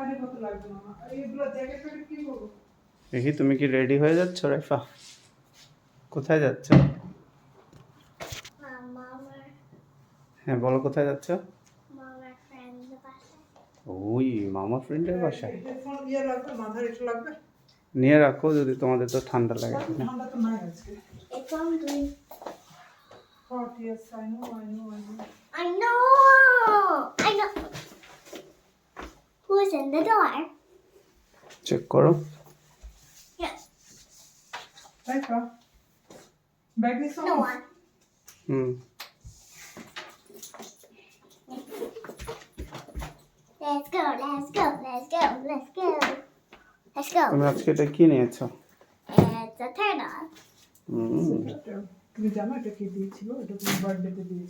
আরে কত লাগবে না আর এইগুলো জ্যাকেট ফ্যাকেট কি করবো? দেখি তুমি কি রেডি হয়ে যাচ্ছ রাইফা? কোথায় যাচ্ছ? হ্যাঁ বলো, কোথায় যাচ্ছ? ওই মামা ফ্রেন্ডের বাসায়। হেডফোন ইয়ে লাগবে, মাথায় এটা লাগবে। নিয়ে রাখো, যদি তোমাদের তো ঠান্ডা লাগে না। ঠান্ডা তো নাই আজকে। Hot, yes, I know. Who's in the door? Check করো। Yes. রাইফা, ব্যাগ নিছো? No one. হুম। Let's go, let's go, let's go, let's go. Let's go. তুমি আজকে এটা কি নিয়েছো? It's a turtle. হুম। তুমি জানো এটা কে দিয়েছিল? এটা তুমি বার্থডেতে দিয়েছিল।